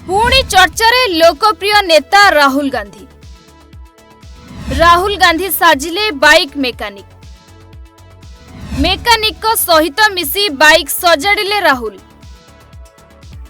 पुणी चर्चारे लोकप्रिय नेता राहुल गांधी। राहुल गांधी साजिले बाइक मेकानिक सहित मिसी बाइक सजाड़िले राहुल।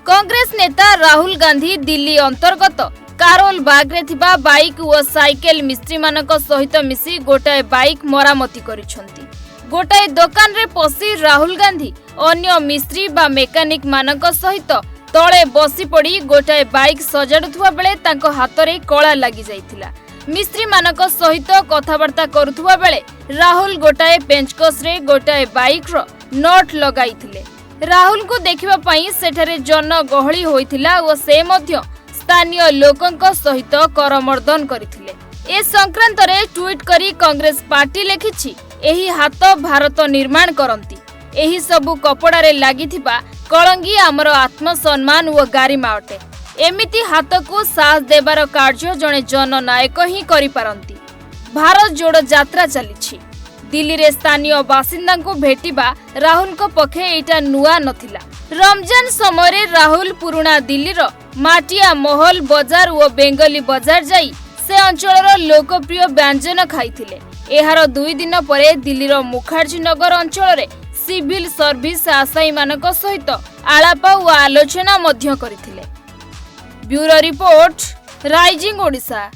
कांग्रेस नेता राहुल गांधी दिल्ली अंतर्गत कारोल बाग रे थिबा बाइक और साइकेल मिस्त्री मानक सहित मिसी गोटाए बाइक मरामती करिसंती। गोटाए दुकान रे पसी राहुल गांधी अन्य मिस्त्री बा मेकानिक मानक सहित तले बसी पड़ी गोटाए बाइक सजाड़ुवा बेले तांको हातरे कला लगी जाइथिला। मिस्त्री मानक सहित कथबार्ता करुवा बेले राहुल गोटाए पेंचकस रे गोटाए बाइक रो नट लगाइथिले। राहुल को देखिबा पई सेठारे जन गहली होइथिला और से मध्य स्थानीय लोकंक सहित करमर्दन करथिले। ए संक्रांत रे ट्वीट करी कांग्रेस पार्टी लेखिछि, एही हाथ भारत निर्माण करंती। एही सबु कपड़ा रे लागिथिबा कलंगी आमर आत्मसम्मान और गारिमा अटे। एमिति हाथ को साहस देबार कार्य जने जननायक ही करि पारंती। भारत जोड़ो यात्रा चलीछि। दिल्ली रे स्थानीय बासिंदा को भेटिबा राहुल को पखे एटा नुआ नथिला। रमजान समय रे राहुल पुराना दिल्ली रो माटिया महल बाजार और बेंगली बाजार जाई से अंचलर लोकप्रिय व्यंजन खाइथिले। एहार 2 दिन परे दिल्ली रो मुखर्जी नगर अंचल रे सिविल सर्विस आशायी मानक सहित आलाप और आलोचना मध्य करथिले। Bureau report, rising Odisha.